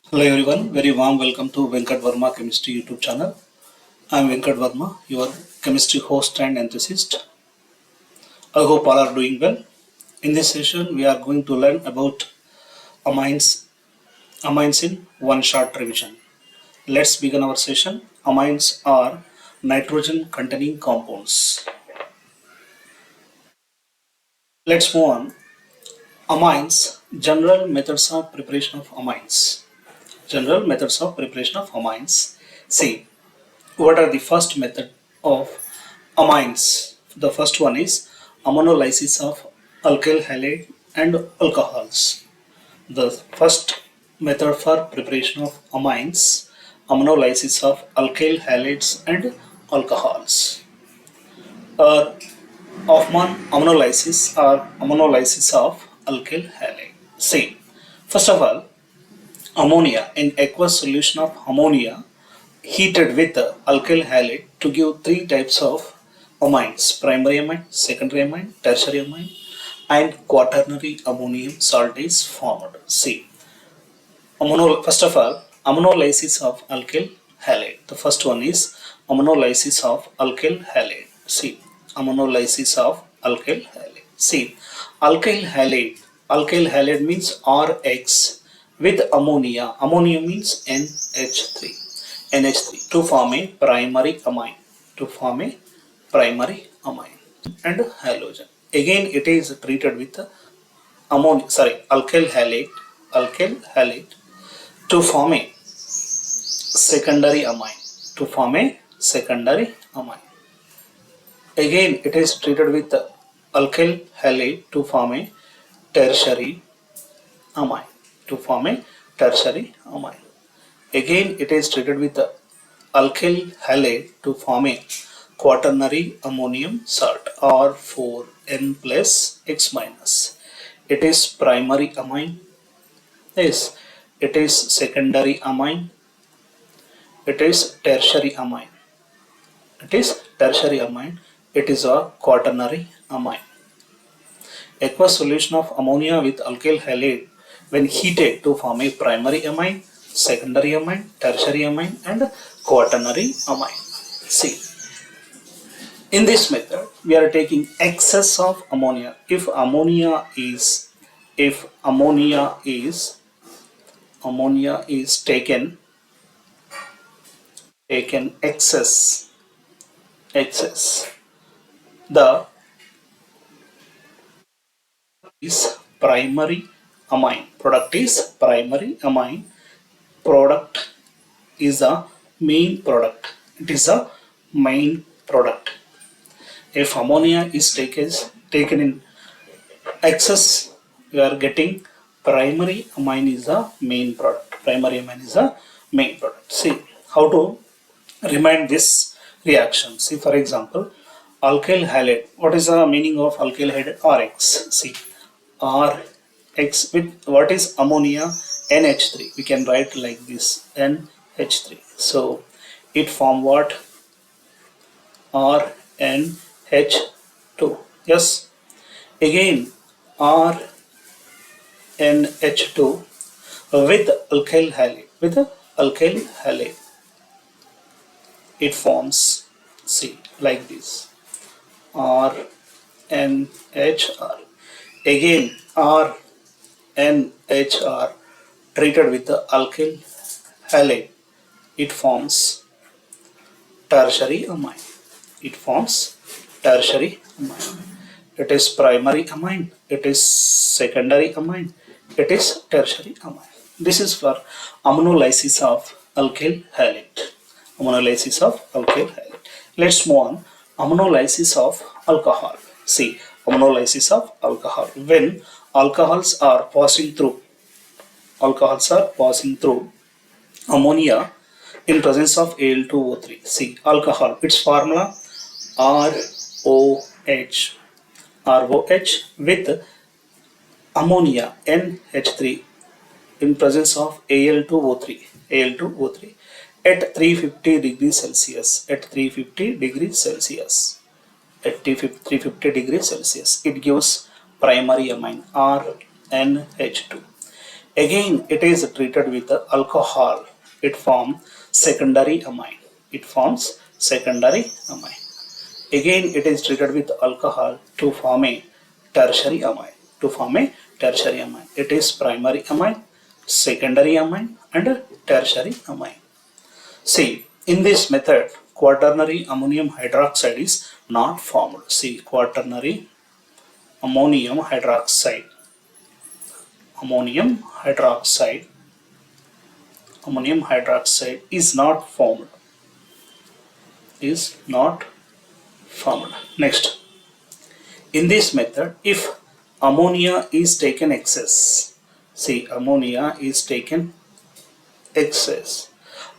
Hello everyone, very warm welcome to Venkat Varma Chemistry YouTube channel. I am Venkat Varma, your chemistry host and enthusiast. I hope all are doing well. In this session, we are going to learn about amines in one short revision. Let's begin our session. Amines are nitrogen containing compounds. Let's move on. Amines, general methods of preparation of amines. General methods of preparation of amines. See, what are the first method of amines? The first one is ammonolysis of alkyl halide and alcohols. The first method for preparation of amines, ammonolysis of alkyl halides and alcohols. Or Hoffman ammonolysis of alkyl halide. See, first of all, ammonia in aqueous solution of ammonia heated with alkyl halide to give three types of amines: primary amine, secondary amine, tertiary amine, and quaternary ammonium salt is formed. See, first of all, ammonolysis of alkyl halide. The first one is ammonolysis of alkyl halide. See, ammonolysis of alkyl halide. See, alkyl halide means RX with ammonia. Ammonia means NH3. NH3 to form a primary amine. To form a primary amine and halogen. Again, it is treated with alkyl halide to form a secondary amine. To form a secondary amine. Again, it is treated with alkyl halide to form a tertiary amine. To form a tertiary amine. Again, it is treated with alkyl halide to form a quaternary ammonium salt R4N plus X minus. It is primary amine. Yes, it is secondary amine. It is tertiary amine. It is tertiary amine. It is a quaternary amine. Aqueous solution of ammonia with alkyl halide when heated to form a primary amine, secondary amine, tertiary amine, and quaternary amine. See, in this method, we are taking excess of ammonia. If ammonia is taken excess, the is primary amine. Product is primary amine. Product is a main product. It is a main product. If ammonia is taken in excess, we are getting primary amine is a main product. Primary amine is a main product. See how to remind this reaction. See, for example, alkyl halide. What is the meaning of alkyl halide? RX. See, RX with what is ammonia? NH3. We can write like this, NH3. So it form what? RNH2. Yes. Again, RNH2 with alkyl halide. With alkyl halide, it forms, see, like this, RNHR. Again, RNHR treated with the alkyl halide, it forms tertiary amine. It forms tertiary amine. It is primary amine. It is secondary amine. It is tertiary amine. This is for ammonolysis of alkyl halide. Ammonolysis of alkyl halide. Let's move on. Ammonolysis of alcohol. See, ammonolysis of alcohol. When alcohols are passing through ammonia in presence of Al2O3. See, alcohol, its formula ROH with ammonia NH3 in presence of Al2O3 at 350 degrees Celsius. At 350 degrees Celsius. At 350 degrees Celsius, it gives primary amine RNH2. Again, it is treated with alcohol. It forms secondary amine. It forms secondary amine. Again, it is treated with alcohol to form a tertiary amine. To form a tertiary amine. It is primary amine, secondary amine, and tertiary amine. See, in this method, quaternary ammonium hydroxide is not formed. See, quaternary ammonium hydroxide. Ammonium hydroxide. Ammonium hydroxide is not formed. Is not formed. Next, in this method, if ammonia is taken excess, see, ammonia is taken excess,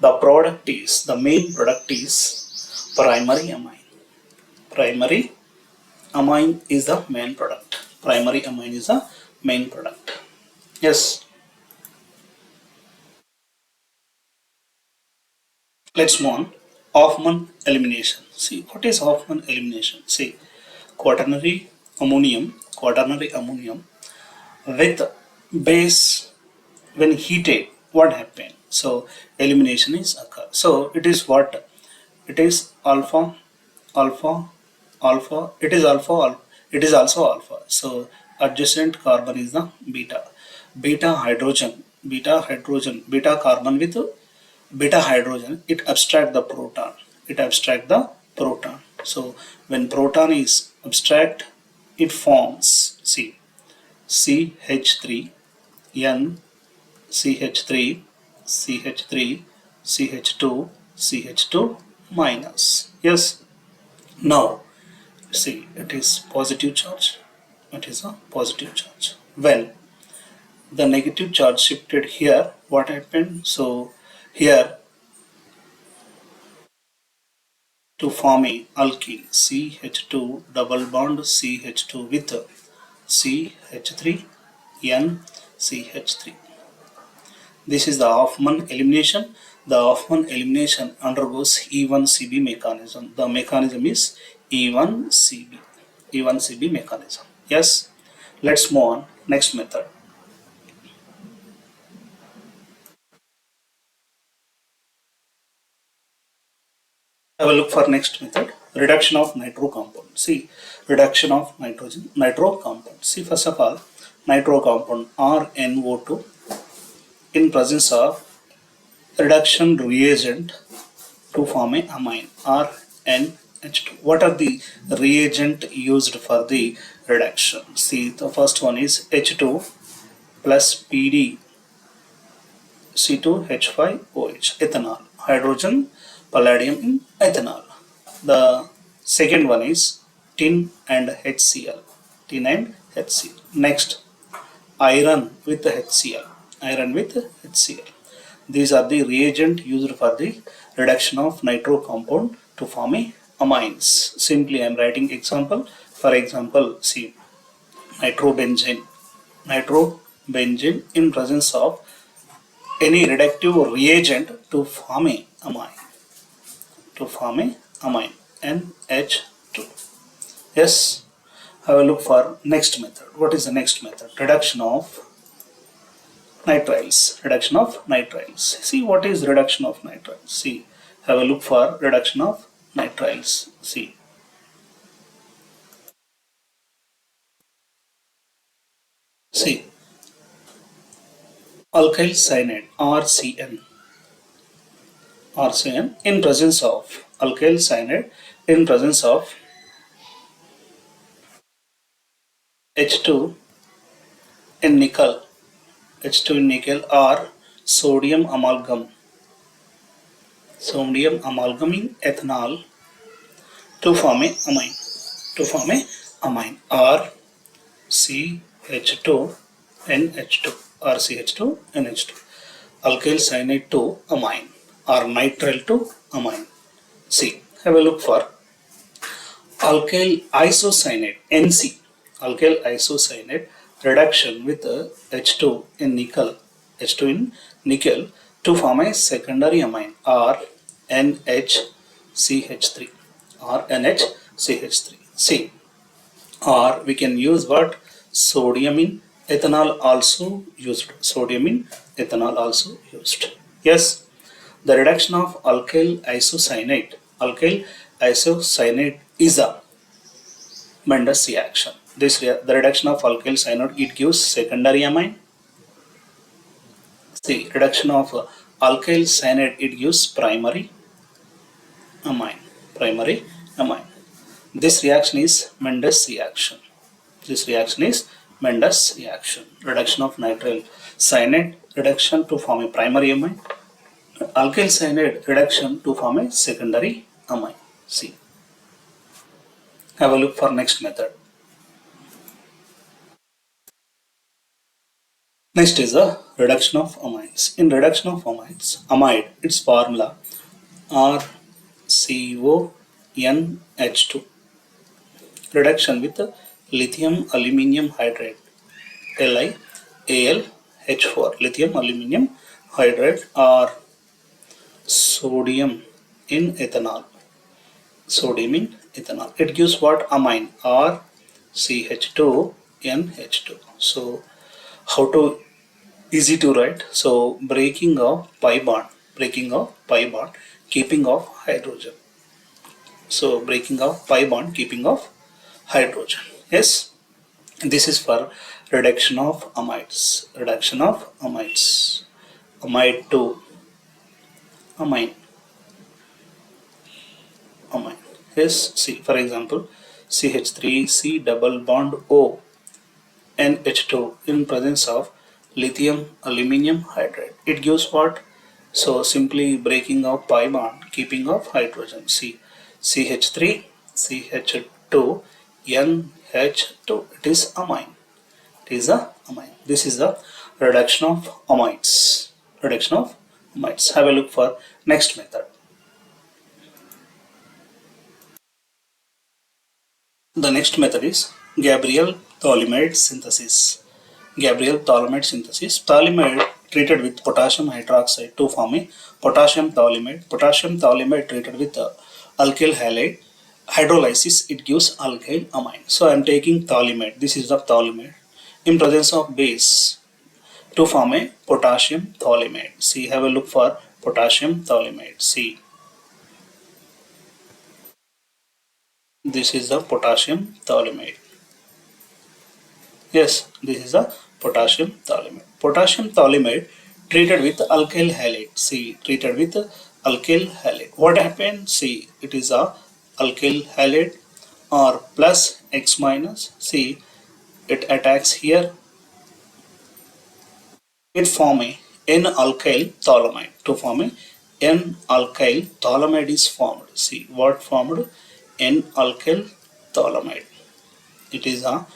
the main product is primary amine. Primary amine is the main product. Primary amine is the main product. Yes. Let's move on. Hoffman elimination. See, what is Hoffman elimination? See, quaternary ammonium with base when heated, what happened? So elimination is occur. So it is what? It is alpha, alpha, alpha. It is alpha, alpha. It is also alpha. So adjacent carbon is the beta. Beta hydrogen, beta carbon with beta hydrogen. It abstract the proton. It abstract the proton. So when proton is abstract, it forms CH3 N CH3 CH3 CH2 CH2 minus. Yes. Now see, it is positive charge. It is a positive charge. When the negative charge shifted here, what happened? So here to form a alkene CH2 double bond CH2 with CH3 N CH3. This is the Hoffman elimination. The Hoffman elimination undergoes E1CB mechanism. The mechanism is E1CB. E1CB mechanism. Yes. Let's move on. Next method. Have a look for next method. Reduction of nitro compound. See, reduction of nitro compound. See, first of all, nitro compound RNO2 in presence of reduction reagent to form a amine RNH2. What are the reagent used for the reduction? See, the first one is H2 plus PD C2H5OH, ethanol, hydrogen, palladium in ethanol. The second one is tin and HCl, tin and HCl. Next, iron with HCl, iron with HCl. These are the reagent used for the reduction of nitro compound to form a amines. Simply I am writing example. For example, see, nitrobenzene. Nitrobenzene in presence of any reductive reagent to form a amine. To form a amine NH2. Yes. Have a look for next method. What is the next method? Reduction of nitriles. Reduction of nitriles. See, what is reduction of nitriles? See, have a look for reduction of nitriles. See, alkyl cyanide RCN in presence of alkyl cyanide in presence of H2 in nickel, H2 in nickel, or sodium amalgam in ethanol to form a amine or CH2 NH2 or CH2 NH2, alkyl cyanide to amine or nitrile to amine. See, have a look for alkyl isocyanate NC, alkyl isocyanate reduction with H2 in nickel to form a secondary amine or NHCH3 or NHCH3. See, or we can use what? Sodium in ethanol also used. Sodium in ethanol also used. Yes, the reduction of alkyl isocyanate is a Mendes reaction. The reduction of alkyl cyanide, it gives secondary amine. See, reduction of alkyl cyanide, it gives primary amine. Primary amine. This reaction is Mendes reaction. This reaction is Mendes reaction. Reduction of nitrile cyanide, reduction to form a primary amine. Alkyl cyanide, reduction to form a secondary amine. See. Have a look for next method. Next is the reduction of amines. In reduction of amines, amide, its formula RCONH2. Reduction with lithium aluminium hydride, LiAlH4. Lithium aluminium hydride or sodium in ethanol. Sodium in ethanol. It gives what? Amine, RCH2NH2. So how to easy to write? So breaking of pi bond, keeping of hydrogen. So breaking of pi bond, keeping of hydrogen. Yes, this is for reduction of amides. Reduction of amides. Amide to amine. Amine. Yes, see, for example, CH3C double bond O NH2 in presence of lithium aluminium hydride. It gives what? So simply breaking of pi bond, keeping of hydrogen. See, CH3, CH2, NH2. It is amine. It is a amine. This is the reduction of amides. Reduction of amides. Have a look for next method. The next method is Gabriel-Thalomide synthesis. Gabriel-Thalomide synthesis. Thalomide treated with potassium hydroxide to form a potassium thalomide. Potassium thalomide treated with alkyl halide. Hydrolysis, it gives alkyl amine. So I am taking thalomide. This is the thalomide in presence of base to form a potassium thalomide. See, have a look for potassium thalomide. See, this is the potassium thalomide. Yes, this is a potassium thalomide. Potassium thalomide treated with alkyl halide. See, treated with alkyl halide. What happened? See, it is a alkyl halide or plus X minus. See, it attacks here. It form a N-alkyl thalomide. To form a N-alkyl thalomide is formed. See, what formed? N-alkyl thalomide. It is a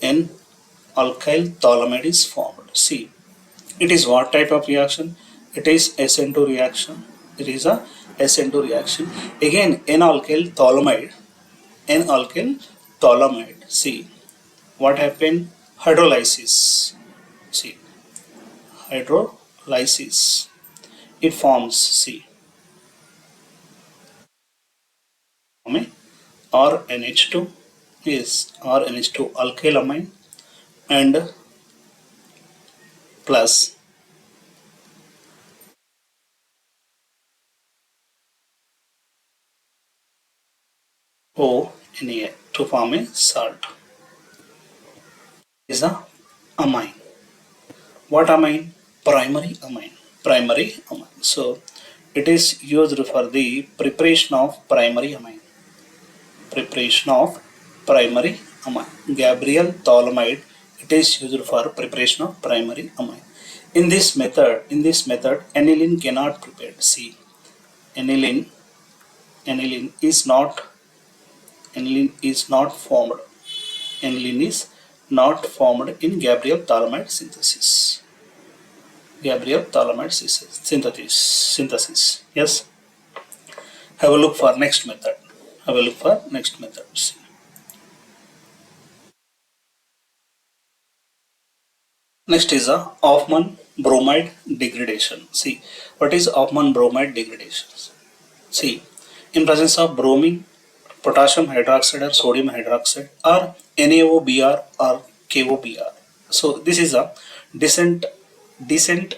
N-alkyl thalomide is formed. See, it is what type of reaction? It is SN2 reaction. It is a SN2 reaction. Again, N-alkyl thalomide. N-alkyl thalomide. See, what happened? Hydrolysis. See, hydrolysis. It forms, see, RNH2 is RNH2 alkyl amine and plus ONA to form a salt. Is a amine. What amine? Primary amine. Primary amine. So it is used for the preparation of primary amine. Preparation of primary amine. Gabriel thalomide, it is used for preparation of primary amine. In this method, aniline cannot prepare. See, aniline is not formed. Aniline is not formed in Gabriel thalomide synthesis. Gabriel thalomide synthesis. Yes. Have a look for next method. Have a look for next method. See. Next is a Hoffman bromide degradation. See, what is Hoffman bromide degradation? See, in presence of bromine, potassium hydroxide or sodium hydroxide or NaOBr or KOBr. So this is a descent descent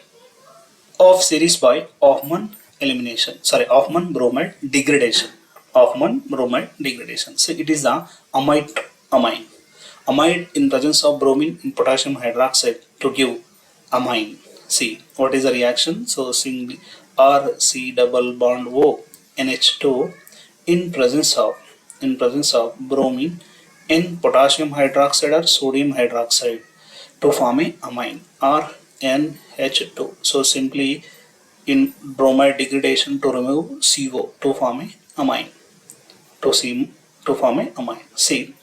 of series by Hoffman elimination. Sorry, Hoffman bromide degradation. Hoffman bromide degradation. So it is a amide. Amide in presence of bromine in potassium hydroxide to give amine. See what is the reaction? So sing RC double bond O NH2 in presence of bromine in potassium hydroxide or sodium hydroxide to form a amine or NH2. So simply in bromide degradation to remove CO to form a amine. To form a amine. See,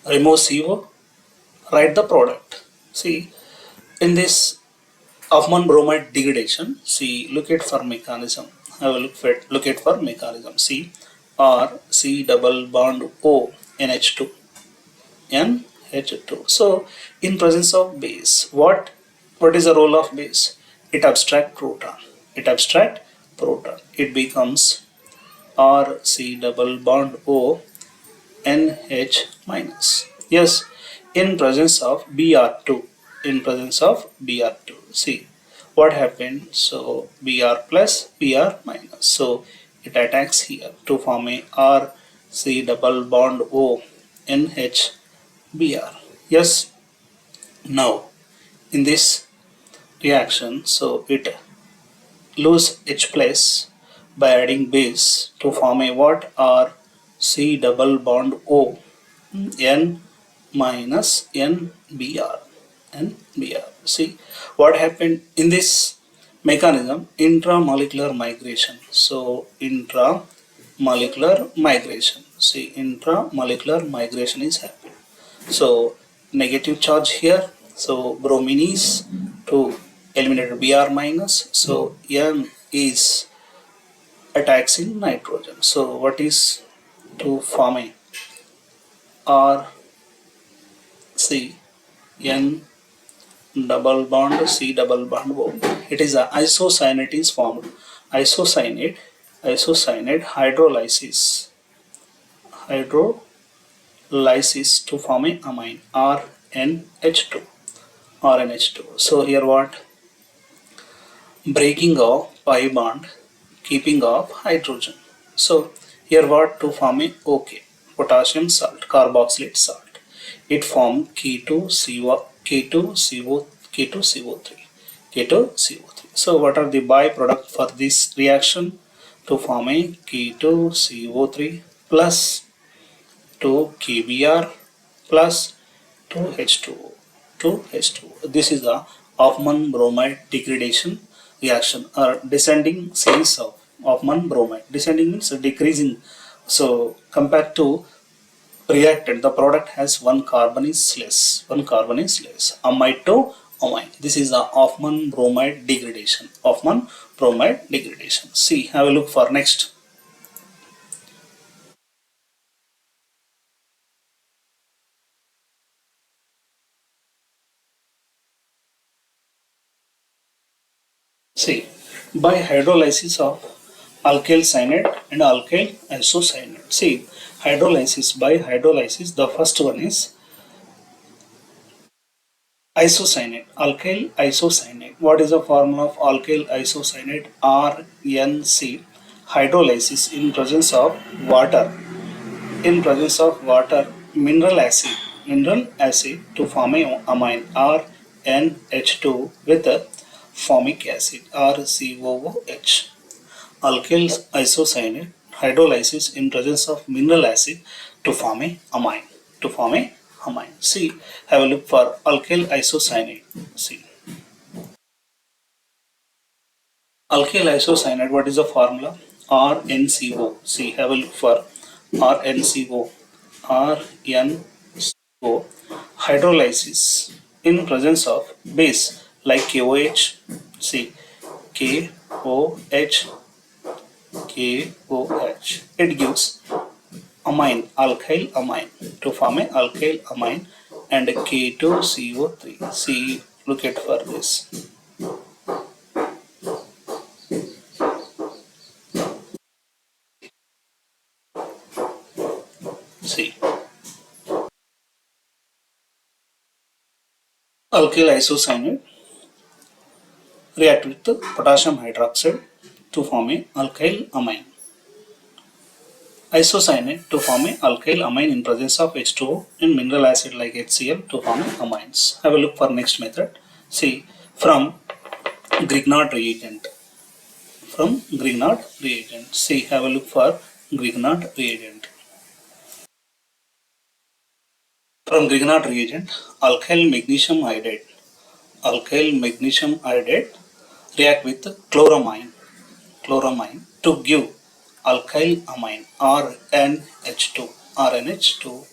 remove CO, write the product. See, in this Hoffman bromide degradation, see, look at for mechanism. I will look at for mechanism. See, R C double bond O NH2 NH2. So, in presence of base, what is the role of base? It abstract proton. It abstract proton. It becomes RC double bond O NH minus. Yes, in presence of Br2. In presence of Br2. See what happened. So Br plus Br minus. So it attacks here to form a RC double bond O NH Br. Yes, now in this reaction, so it lose H plus by adding base to form a what? R C double bond O N minus NBr. NBr. See what happened in this mechanism? Intramolecular migration. So intramolecular migration. See, intramolecular migration is happening. So negative charge here. So bromine is to eliminate Br minus. So N is attacks in nitrogen. So what is to form a R C N double bond C double bond O. It is a isocyanate is formed. Isocyanate hydrolysis to form a amine RNH2. RNH2. So here what? Breaking of pi bond, keeping of hydrogen. So here what? To form a OK, potassium salt, carboxylate salt. It form K2CO, K2CO, K2CO3, K2CO3. So what are the byproduct for this reaction? To form a K2CO3 plus 2 KBr plus 2H2O. 2H2O. This is the Hoffman bromide degradation reaction or descending series of Hoffman bromide. Descending means decreasing. So compared to reactant, the product has one carbon is less. One carbon is less. Amide to amine. This is the Hoffman bromide degradation. Hoffman bromide degradation. See, have a look for next. See, by hydrolysis of alkyl cyanide and alkyl isocyanate. See, by hydrolysis, the first one is isocyanate, alkyl isocyanate. What is the formula of alkyl isocyanate? RNC. Hydrolysis in presence of water. In presence of water, mineral acid to form a amine RNH2 with a formic acid RCOOH. Alkyl isocyanate hydrolysis in presence of mineral acid to form a amine. To form a amine. See, have a look for alkyl isocyanate. See, alkyl isocyanate. What is the formula? RNCO. See, have a look for RNCO. RNCO hydrolysis in presence of base like KOH. See, KOH. KOH. It gives amine, alkyl amine to form a alkyl amine and K2CO3. See, look at for this. See, alkyl isocyanate react with the potassium hydroxide to form a alkyl amine. Isocyanate to form a alkyl amine in presence of H2O and mineral acid like HCl to form amines. Have a look for next method. See, from Grignard reagent. From Grignard reagent. See, have a look for Grignard reagent. From Grignard reagent, alkyl magnesium iodide. Alkyl magnesium iodide react with chloramine to give alkyl amine RNH2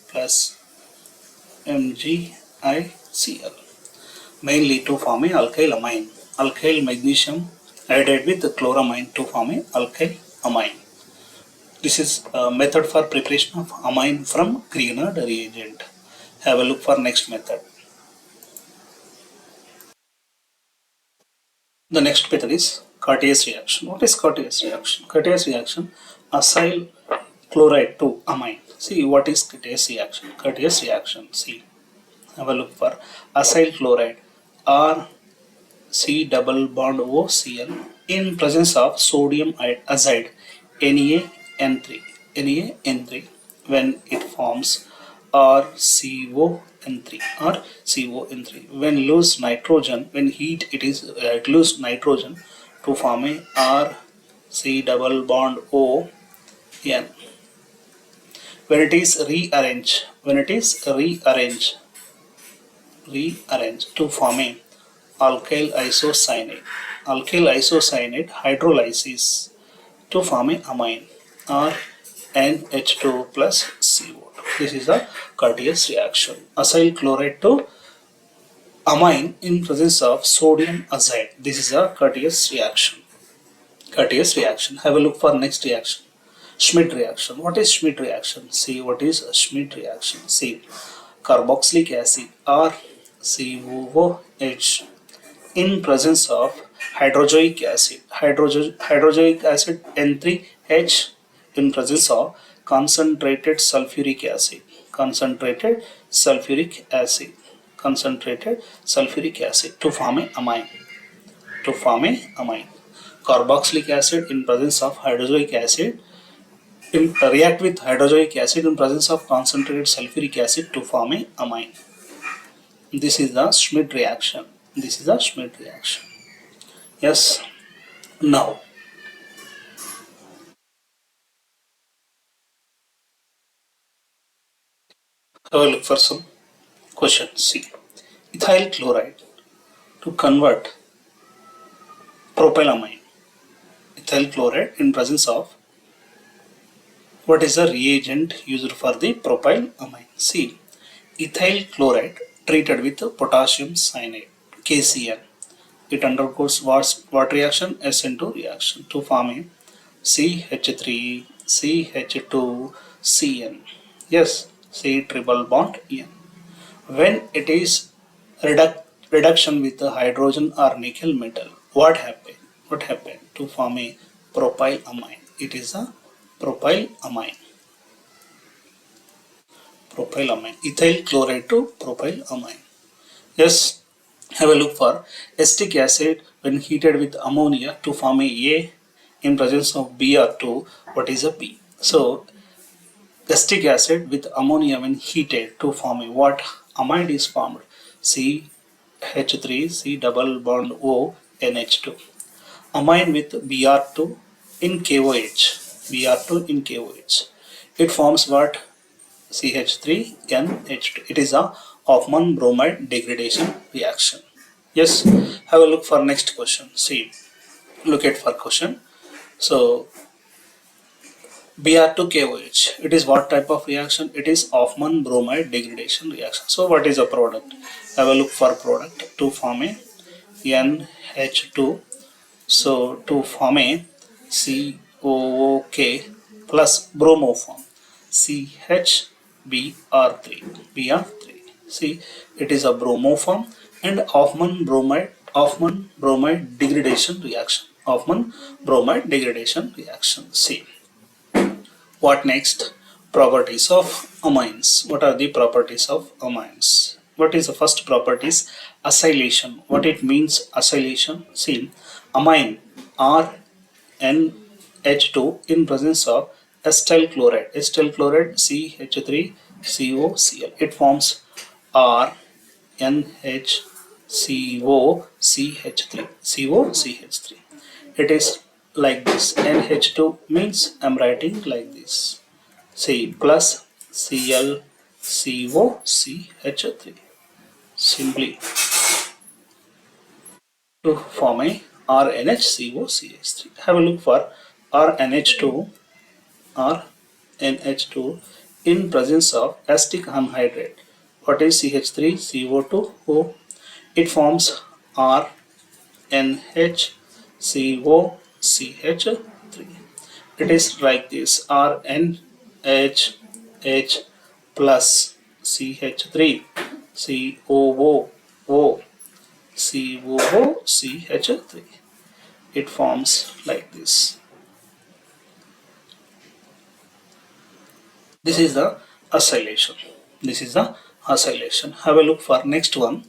plus MgICl, mainly to form a alkyl amine. Alkyl magnesium iodide with chloramine to form a alkyl amine. This is a method for preparation of amine from Grignard reagent. Have a look for next method. The next method is Cartesius reaction. What is Cartesius reaction? Cartesius reaction, acyl chloride to amine. See, what is Cartesius reaction? Cartesius reaction, see, have a look for acyl chloride or C double bond OCl in presence of sodium azide NeN3 when it forms RCON3 when lose nitrogen, when heat it lose nitrogen to form a RC double bond O N. When it is rearranged to form a alkyl isocyanate. Alkyl isocyanate hydrolysis to form a amine or NH2 plus CO2. This is a Cartesius reaction. Acyl chloride to amine in presence of sodium azide. This is a Cartesius reaction. Cartesius reaction. Have a look for next reaction. Schmidt reaction. What is Schmidt reaction? See, what is a Schmidt reaction? See, carboxylic acid or COOH in presence of hydrozoic acid N3H in presence of concentrated sulfuric acid to form a amine. Carboxylic acid in presence of hydrozoic acid react with hydrozoic acid in presence of concentrated sulfuric acid to form a amine. This is the Schmidt reaction. Yes. Now, I will look for some questions. See, ethyl chloride to convert propylamine. Ethyl chloride in presence of what is the reagent used for the propylamine? See, ethyl chloride treated with potassium cyanide KCl. It undergoes what reaction? SN2 reaction to form a CH3 CH2CN. Yes, C triple bond N. When it is reduction with the hydrogen or nickel metal, what happened? To form a propylamine? It is a propylamine. Ethyl chloride to propylamine. Yes, have a look for acetic acid when heated with ammonia to form a in presence of Br2. What is a B? So acetic acid with ammonia when heated to form a what amide is formed? CH3 C double bond O NH2. Amine with Br2 in KOH. It forms what? CH3NH2. It is a Hoffman bromide degradation reaction. Yes, have a look for next question. See, look at for question. So Br2KOH, it is what type of reaction? It is Hoffman bromide degradation reaction. So what is a product? Have a look for product to form a NH2. So to form a COOK plus bromoform CHBr3. See, it is a bromoform and Hoffman bromide degradation reaction. See, what next? Properties of amines. What are the properties of amines? What is the first properties? Acylation. What it means acylation? See, amine R NH2 in presence of acetyl chloride. Acetyl chloride CH3COCl. It forms R NHCOCH3. COCH3. It is like this. NH2 means I'm writing like this. C plus ClCOCH3. Simply to form a RNHCOCH3. Have a look for RNH2 RNH2 in presence of acetic anhydride. What is CH3CO2O? It forms RNHCOCH3. It is like this. RNHH plus CH3 COO COOCH3. It forms like this. This is the acylation. This is the acylation. Have a look for next one.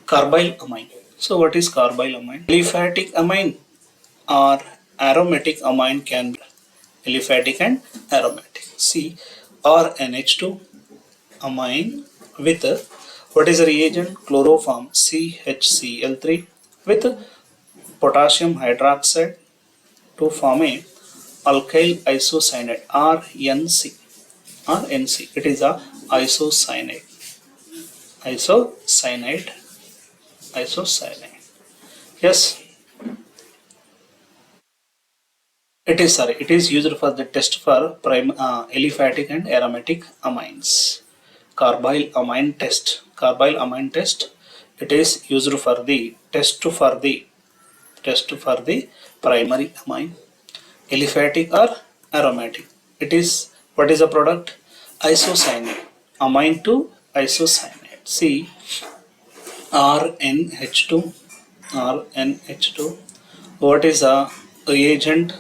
Carbyl amine. So what is carbyl amine? Aliphatic amine or aromatic amine can be aliphatic and aromatic. See, RNH2 amine with what is the reagent? Chloroform CHCl3 with potassium hydroxide to form a alkyl isocyanate RNC. RNC. It is a isocyanate. Isocyanate. Isocyanate. Yes. It is sorry. It is used for the test for aliphatic and aromatic amines. Carbyl amine test. Carbyl amine test. It is used for the test for the primary amine, aliphatic or aromatic. It is what is the product? Isocyanate. Amine to isocyanate. See, RNH2. RNH2. What is a reagent?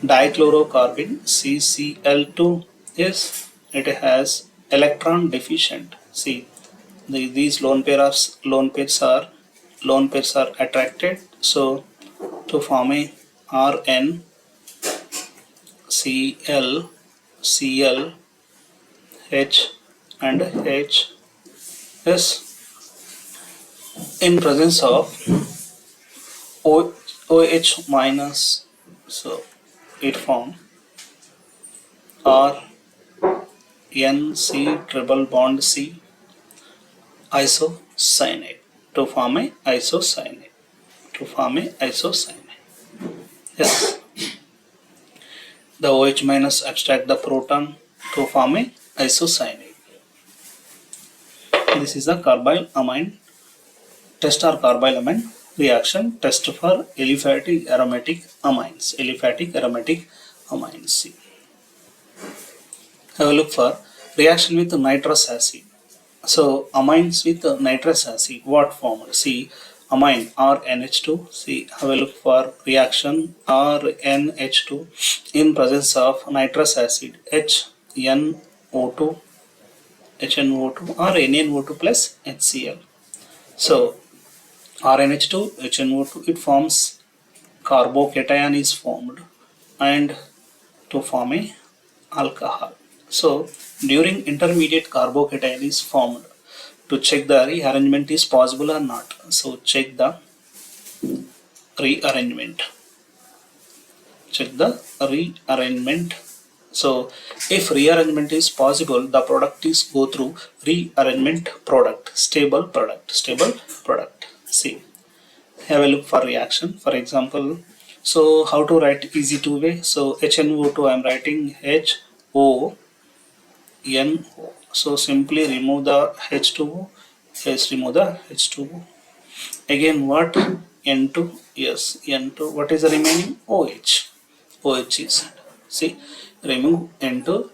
Dichlorocarbon CCl2. Yes, it has electron deficient. See, these lone pairs are attracted. So to form a RN Cl Cl H and H. Yes, in presence of OH minus, so it form R N C triple bond C isocyanate to form a isocyanate. Yes, the OH minus abstract the proton to form a isocyanate. This is the carbyl amine test or carbyl amine reaction test for aliphatic aromatic amines. Aliphatic aromatic amines. See. Have a look for reaction with nitrous acid. So amines with nitrous acid, what form? See, amine RNH2. See, have a look for reaction RNH2 in presence of nitrous acid HNO2 HNO2 or NNO2 plus HCl. So RNH2 HNO2, it forms carbocation is formed and to form a alcohol. So during intermediate carbocation is formed. To check the rearrangement is possible or not. So check the rearrangement. Check the rearrangement. So if rearrangement is possible, the product is go through rearrangement product, stable product. See, have a look for reaction. For example, so how to write easy two-way? So HNO2 I am writing HONO. So simply remove the H2O. Yes, remove the H2O. Again what? N2. Yes, N2. What is the remaining? OH. OH is. See, remove N2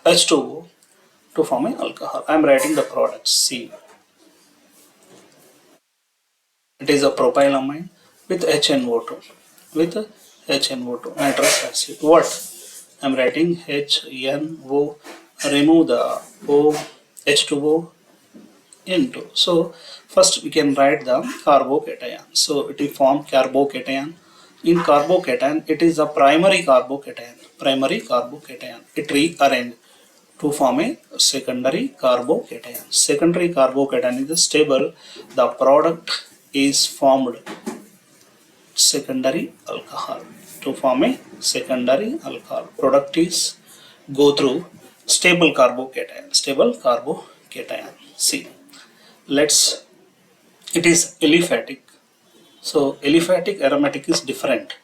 H2O to form an alcohol. I am writing the products. See, it is a propylamine with HNO2. With HNO2, nitrous acid. What? I am writing HNO. Remove the O H2O. N2. So first we can write the carbocation. So it will form carbocation. In carbocation, it is a primary carbocation. Primary carbocation. It rearrange to form a secondary carbocation. Secondary carbocation is stable. The product is formed secondary alcohol. To form a secondary alcohol, product is go through stable carbocation. Stable carbocation. See, let's. It is aliphatic. So aliphatic aromatic is different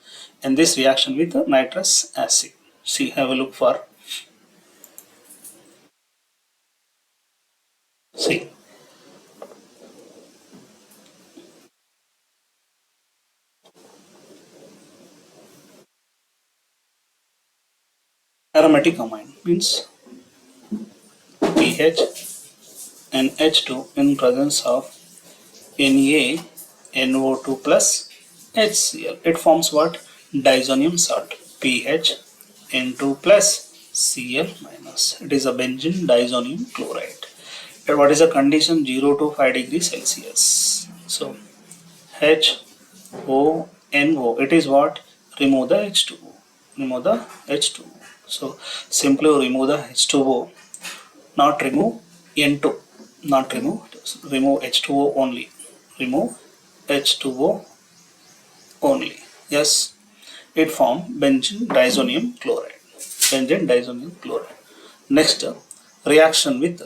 in this reaction with the nitrous acid. See, have a look for. See, aromatic amine means pH and H2 in presence of NaNO2 plus HCl. It forms what? Diazonium salt. pH N2 plus Cl minus. It is a benzene diazonium chloride. And what is the condition? 0 to 5 degrees Celsius. So HONO. It is what? Remove the H2O. Remove the H2O. So simply remove the H2O. Not remove N2. Not remove. Remove H2O only. Remove H2O only. Yes. It form benzene diazonium chloride. Benzene diazonium chloride. Next reaction with.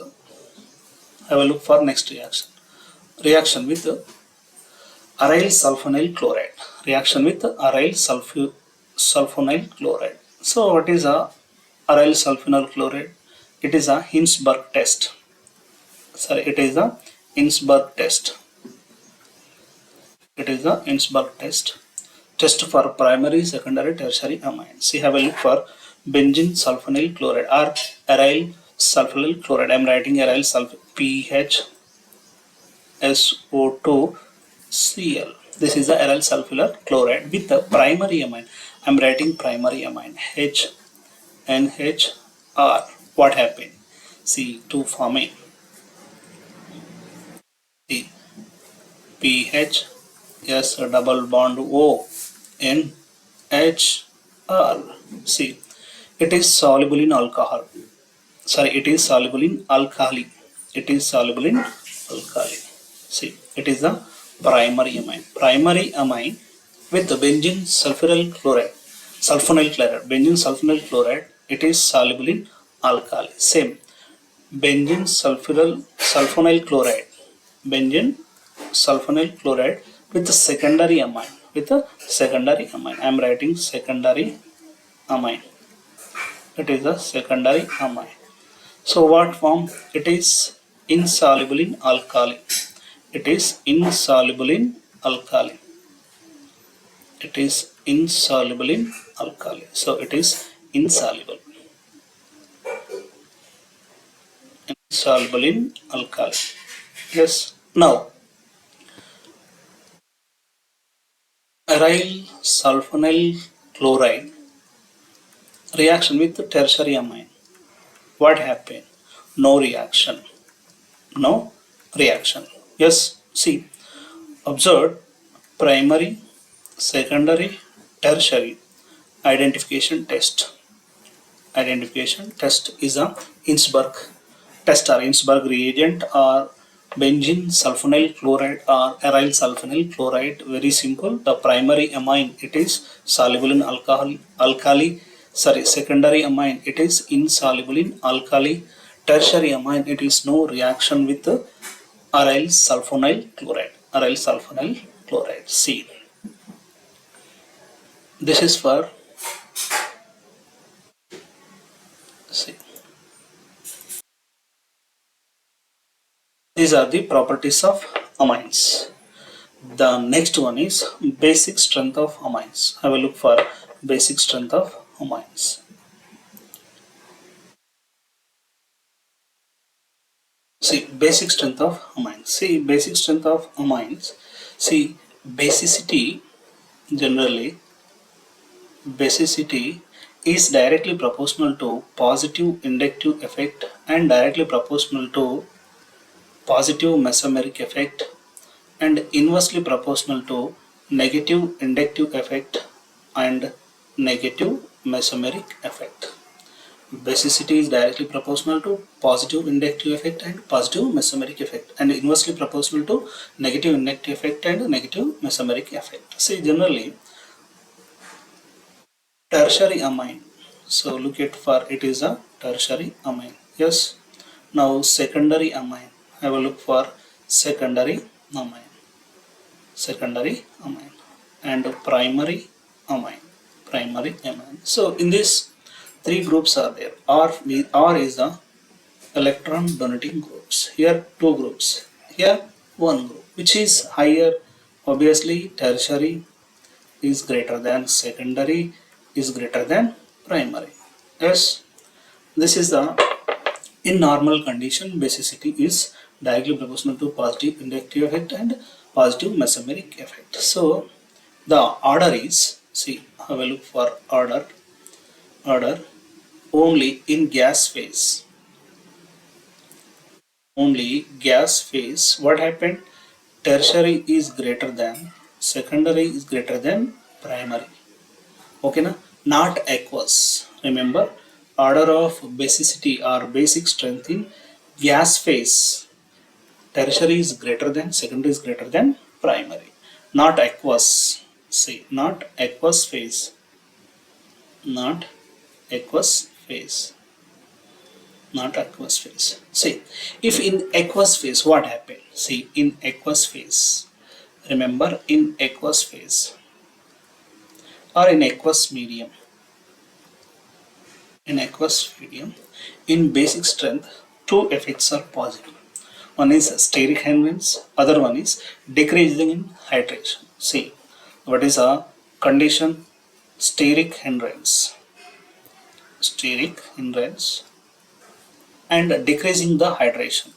Have a look for next reaction. Reaction with aryl sulfonyl chloride. Reaction with aryl sulfonyl chloride. So what is a aryl sulfonyl chloride? It is a Hinsberg test. Sorry, it is a Hinsberg test. It is a Hinsberg test. Test for primary, secondary, tertiary amines. See, have a look for benzene sulfonyl chloride or aryl sulfonyl chloride. I am writing aryl sulfonyl pH SO2 Cl. This is the aryl sulfonyl chloride with the primary amine. I am writing primary amine HNHR. What happened? See, to form a see, pH S double bond O N H R. See, it is soluble in alcohol. Sorry, it is soluble in alkali. It is soluble in alkali. See, it is the primary amine. Primary amine with the benzene sulfonyl chloride. Sulfonyl chloride. Benzene sulfonyl chloride. It is soluble in alkali. Same. Benzene sulfonyl chloride. Benzene sulfonyl chloride with the secondary amine. With the secondary amine. I am writing secondary amine. It is a secondary amine. So what form? It is insoluble in alkali. It is insoluble in alkali. It is insoluble in alkali. So it is insoluble. Insoluble in alkali. Yes. Now, aryl sulfonyl chloride reaction with the tertiary amine. What happened? No reaction. No reaction. Yes. See, observe primary, secondary, tertiary identification test. Identification test is a Hinsberg test or Hinsberg reagent or benzene sulfonyl chloride or aryl sulfonyl chloride. Very simple. The primary amine, it is soluble in alkali. Sorry, secondary amine, it is insoluble in alkali. Tertiary amine, it is no reaction with aryl sulfonyl chloride. Aryl sulfonyl chloride. C. This is for C. These are the properties of amines. The next one is basic strength of amines. Have a look for basic strength of amines. See, basic strength of amines. See, basic strength of amines. See, basicity generally, basicity is directly proportional to positive inductive effect and directly proportional to positive mesomeric effect and inversely proportional to negative inductive effect and negative mesomeric effect. Basicity is directly proportional to positive inductive effect and positive mesomeric effect, and inversely proportional to negative inductive effect and negative mesomeric effect. See, generally tertiary amine. So look at for it is a tertiary amine. Yes. Now secondary amine. Have a look for secondary amine. Secondary amine and primary amine. Primary amine. So in this three groups are there. R is the electron donating groups. Here two groups. Here one group, which is higher. Obviously tertiary is greater than secondary is greater than primary. Yes, this is the in normal condition basicity is directly proportional to positive inductive effect and positive mesomeric effect. So the order is, see, have a look for order only in gas phase. Only gas phase. What happened? Tertiary is greater than secondary is greater than primary. Okay, na? Not aqueous. Remember, order of basicity or basic strength in gas phase. Tertiary is greater than, secondary is greater than primary. Not aqueous. See, not aqueous phase. Not aqueous phase. Not aqueous phase. See, if in aqueous phase, what happened? See, in aqueous phase, remember in aqueous phase or in aqueous medium, in basic strength, two effects are possible. One is steric hindrance, other one is decreasing in hydration. See, what is a condition? Steric hindrance and decreasing the hydration.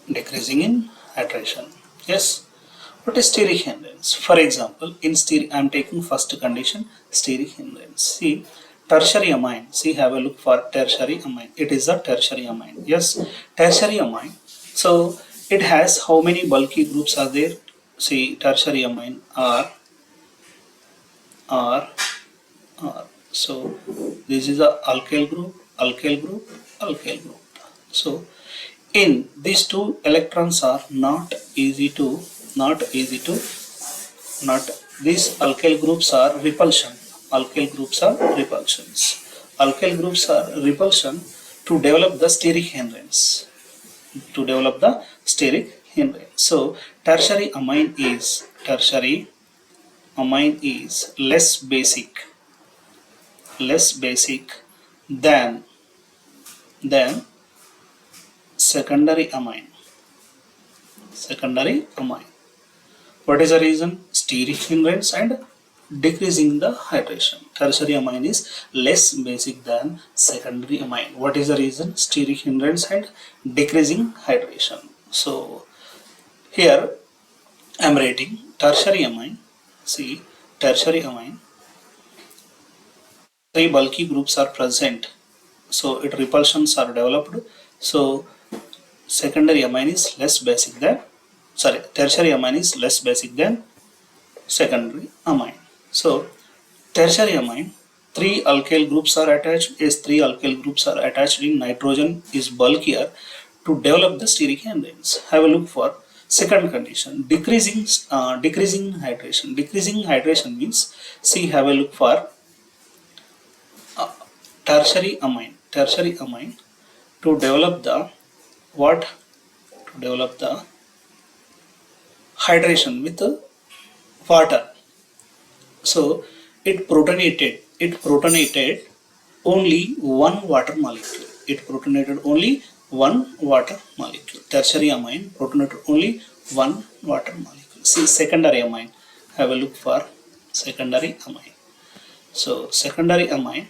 Decreasing in hydration. Yes. What is steric hindrance? For example, in steric, I am taking first condition, steric hindrance. See, tertiary amine. See, have a look for tertiary amine. It is a tertiary amine. Yes, tertiary amine. So it has how many bulky groups are there? See, tertiary amine are. So this is a alkyl group. So in these two electrons are not these alkyl groups are repulsion. Alkyl groups are repulsion to develop the steric hindrance. So tertiary amine is less basic than secondary amine. What is the reason? Steric hindrance and decreasing the hydration. Tertiary amine is less basic than secondary amine. What is the reason? Steric hindrance and decreasing hydration. So here I am writing tertiary amine. See, tertiary amine, three bulky groups are present, so its repulsions are developed. So secondary amine is less basic than, tertiary amine is less basic than secondary amine. So tertiary amine, three alkyl groups are attached. As three alkyl groups are attached in nitrogen is bulkier to develop the steric hindrance. Have a look for second condition, decreasing hydration. Decreasing hydration means, see, have a look for tertiary amine to develop the hydration with water. So it protonated only one water molecule. Tertiary amine protonated only one water molecule. See, secondary amine, have a look for secondary amine. So secondary amine,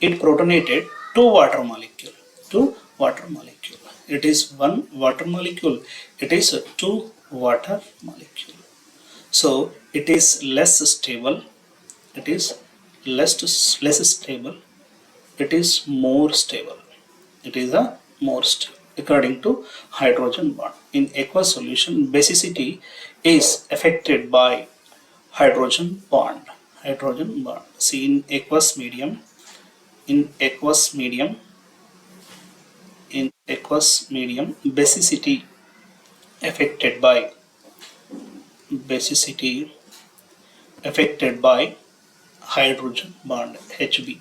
it protonated two water molecule. It is one water molecule. It is two water molecule. So it is less stable. It it is more stable. It is a more stable according to hydrogen bond. In aqueous solution, basicity is affected by hydrogen bond. Hydrogen bond. See, in aqueous medium, affected by basicity affected by hydrogen bond HB.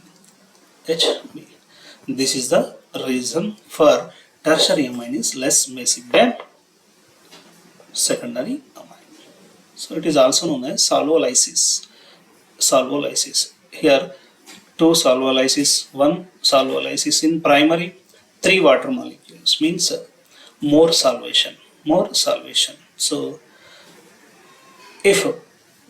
This is the reason for tertiary amine is less basic than secondary amine. So it is also known as solvolysis. Solvolysis. Here two solvolysis, one solvolysis in primary, three water molecules means more solvation. So if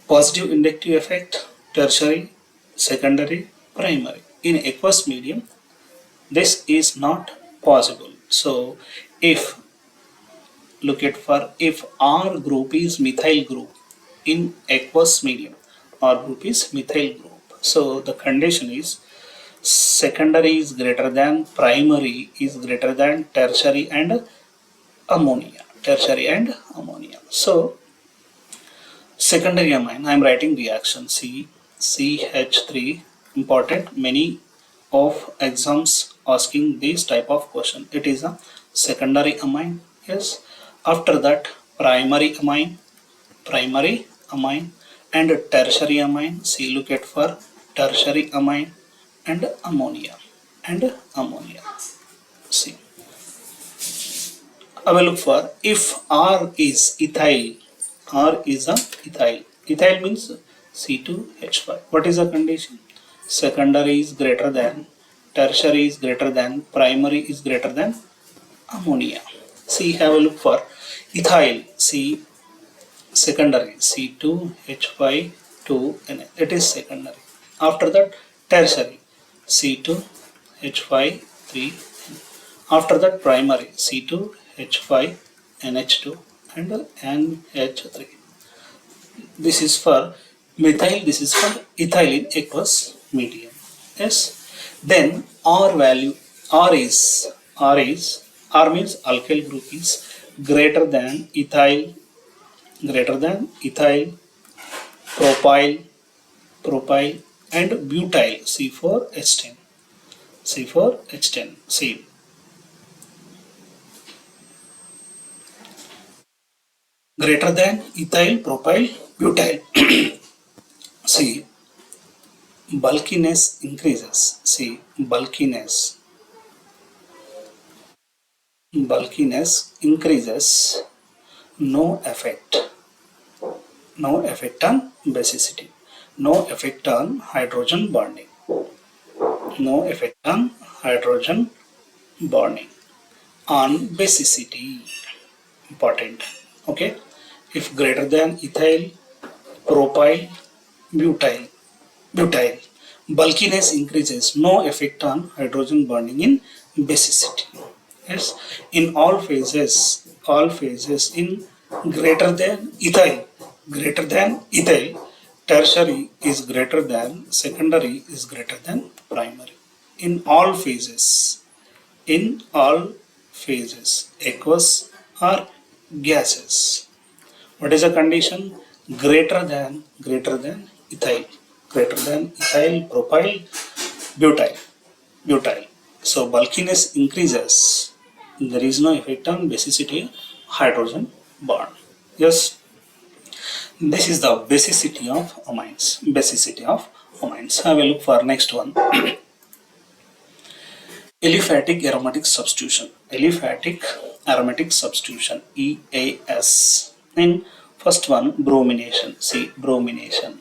positive inductive effect, tertiary, secondary, primary. In aqueous medium, this is not possible. So if if R group is methyl group in aqueous medium, R group is methyl group. So the condition is secondary is greater than primary is greater than tertiary and ammonia. So secondary amine, I am writing reaction CH3. Important, many of exams asking this type of question. It is a secondary amine. Yes. After that, primary amine, and tertiary amine. See, look at for tertiary amine and ammonia. See, I will look for if R is ethyl. R is a ethyl. Ethyl means C2H5. What is the condition? Secondary is greater than, tertiary is greater than, primary is greater than ammonia. See, have a look for ethyl. See, secondary C2H5 2Na. It is secondary. After that, tertiary C2H5 3. After that, primary C2H5 NH2 and NH3. This is for methyl, this is for ethyl in aqueous medium. Yes. Then R value, R means alkyl group is greater than ethyl, propyl and butyl C4H10. See, greater than ethyl, propyl, butyl. See, bulkiness increases. See, bulkiness increases. No effect on basicity. No effect on hydrogen bonding. On basicity. Important. Okay. If greater than ethyl, propyl, butyl, bulkiness increases. No effect on hydrogen bonding in basicity. Yes. In all phases in greater than ethyl, tertiary is greater than, secondary is greater than primary. In all phases, aqueous or gases. What is the condition? Greater than ethyl, propyl, butyl. So bulkiness increases. There is no effect on basicity, hydrogen bond. Yes, this is the basicity of amines. I will look for next one. Aliphatic aromatic substitution. EAS. In first one, bromination. See, bromination.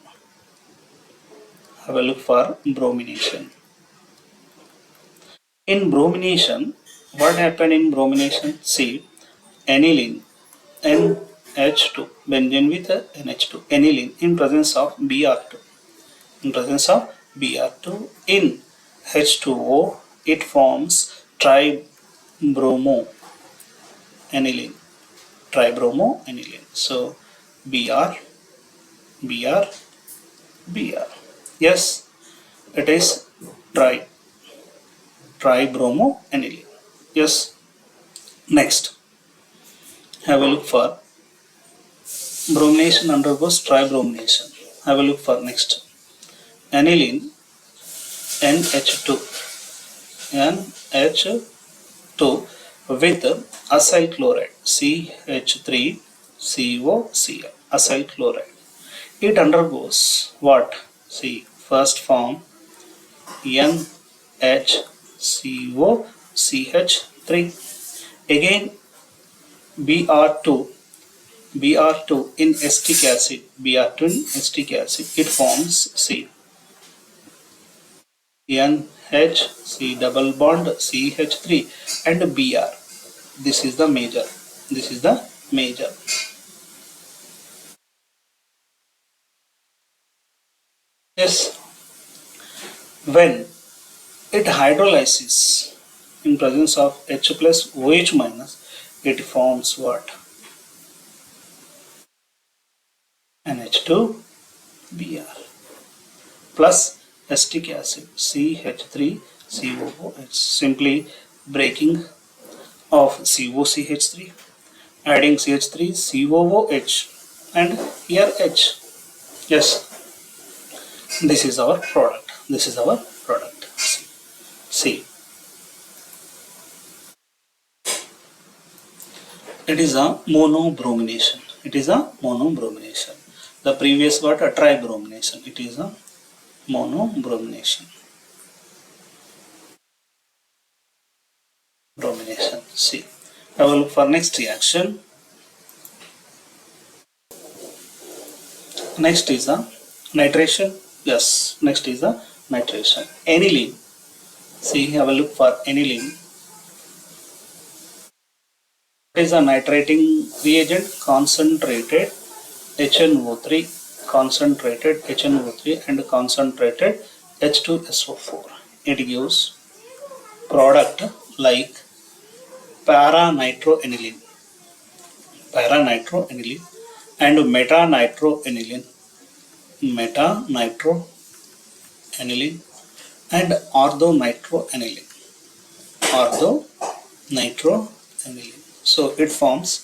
Have a look for bromination. In bromination, what happened in bromination? See, aniline, NH2, benzene with NH2, aniline in presence of Br2. In H2O, it forms tribromo aniline. So Br. Yes, it is tribromoaniline. Yes. Next, have a look for bromination undergoes tribromination. Have a look for next. Aniline NH2 NH2 with acyl chloride CH3COCl acyl chloride. It undergoes what? See, first form NHCOCH3. Again Br2 in acetic acid, Br2 in acetic acid, it forms C NH double bond CH3 and Br. This is the major. This is the major. Yes, when it hydrolyzes in presence of H plus OH minus, it forms what? NH2Br plus acetic acid CH3COOH. Simply breaking of COCH3, adding CH3 COOH and here H. Yes, this is our product. This is our product. See, it is a monobromination. It is a monobromination. The previous got a tribromination. It is a monobromination. Bromination. See, I will look for next reaction. Next is a nitration. Yes, next is a nitration. Aniline. See, I will look for aniline. It is a nitrating reagent, concentrated HNO3, concentrated HNO3 and concentrated H2SO4. It gives product like paranitroaniline and metanitroaniline and orthonitroaniline. So it forms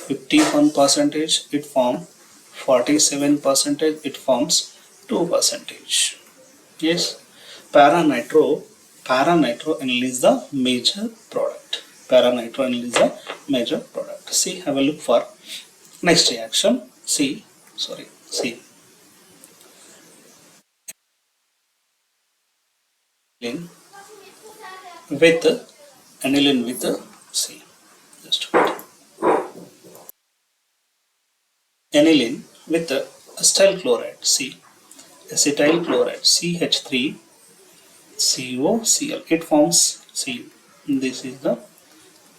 51 percentage, it forms 47 percentage, it forms 2 percentage. Yes, paranitroaniline is the major product. Paranitroaniline is the major product. See, have a look for next reaction. See, with aniline with C. Just wait. Aniline with acetyl chloride C. Acetyl chloride CH3COCl. It forms C. This is the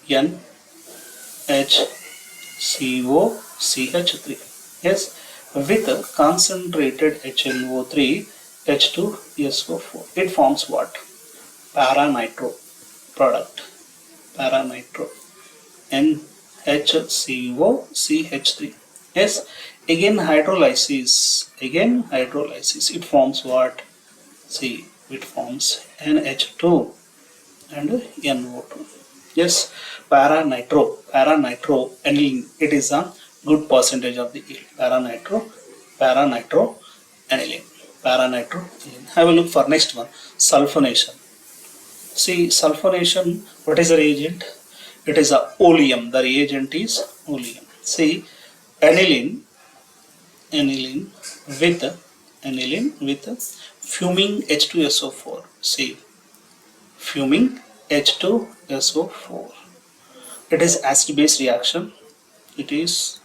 NHCOCH3. Yes, with concentrated HNO3 H2SO4. It forms what? Paranitro product. Paranitro NHCOCH3. Yes, again hydrolysis. It forms what? See, it forms NH2 and NO2. Yes, paranitroaniline. It is a good percentage of the yield. Paranitroaniline. Have a look for next one. Sulfonation. See, sulfonation. What is the reagent? It is a oleum. The reagent is oleum. See, aniline with fuming H2SO4. See, fuming H2SO4. It is acid-base reaction. It is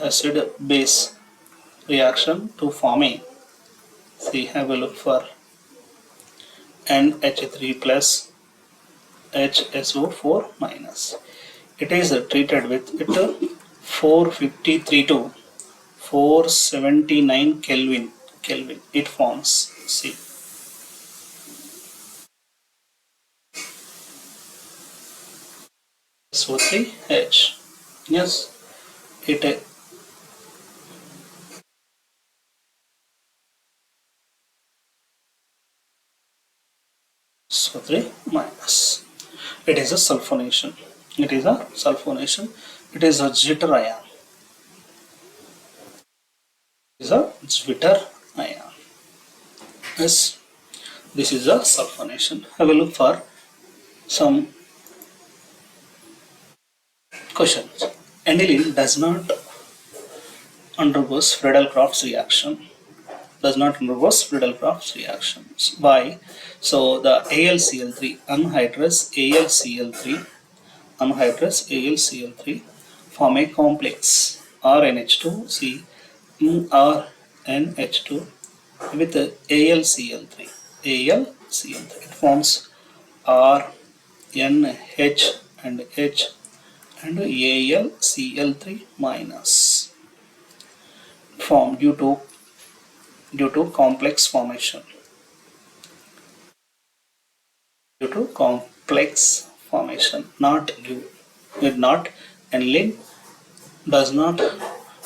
acid-base reaction to forming. See, have a look for NH3 plus HSO4 minus. It is treated with 453 to 479 Kelvin. It forms C. SO3H. Yes, it SO3 minus. It is a sulfonation. It is a sulfonation. It is a jitter ion. It is a jitter ion. Yes, this is a sulfonation. Have a look for some questions. Aniline does not undergoes Friedel-Crafts reaction. Does not undergoes Friedel-Crafts reactions. Why? So the AlCl3 anhydrous AlCl3 form a complex RNH2C RNH2 with AlCl3. AlCl3 it forms RNH and H and AlCl3 minus form due to complex formation. Due to complex formation, not aniline does not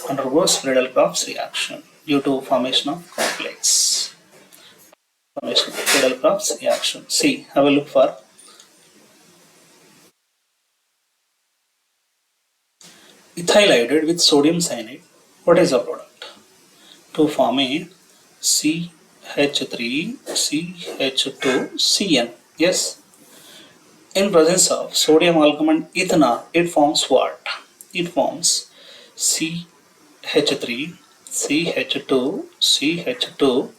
undergoes Friedel-Crafts reaction due to formation of complex. Formation of Friedel-Crafts reaction. See, have a look for ethyl iodide with sodium cyanide. What is the product? To form a CH3CH2CN. Yes. In presence of sodium alcohol and ethanol, it forms what? It forms CH3CH2CH2.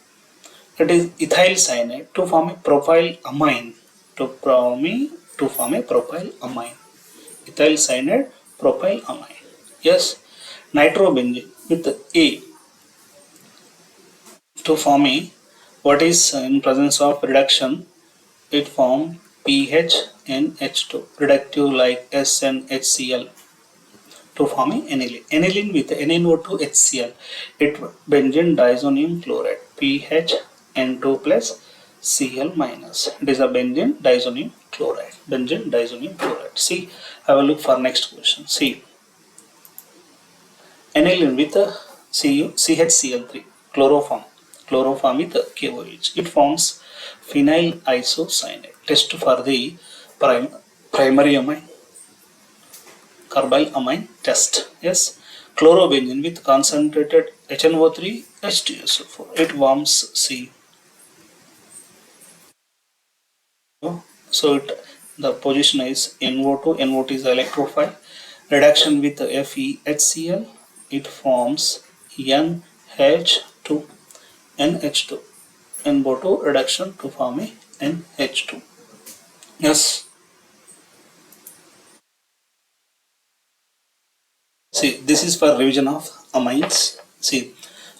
It is ethyl cyanide to form a propyl amine. To form a propyl amine. Ethyl cyanide, propyl amine. Yes. Nitrobenzene with A to form a what is in presence of reduction, it form PHNH2 reductive like SNHCl to form a aniline. Aniline with NNO2 HCl, it benzene diazonium chloride PHN2 plus Cl minus. It is a benzene diazonium chloride. Benzene diazonium chloride. See, have a look for next question. See, aniline with CHCl3 chloroform with KOH. It forms phenyl isocyanate. Test for the primary amine, carbyl amine test. Yes, chlorobenzene with concentrated HNO3 H2SO4. It forms C. So the position is NO2. NO2 is electrophile. Reduction with FeHCl, it forms NH2. NH2. NO2 reduction to form a NH2. Yes. See, this is for revision of amines. See,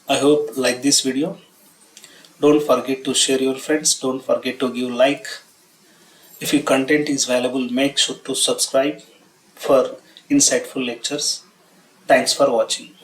I hope like this video. Don't forget to share your friends. Don't forget to give like. If your content is valuable, make sure to subscribe for insightful lectures. Thanks for watching.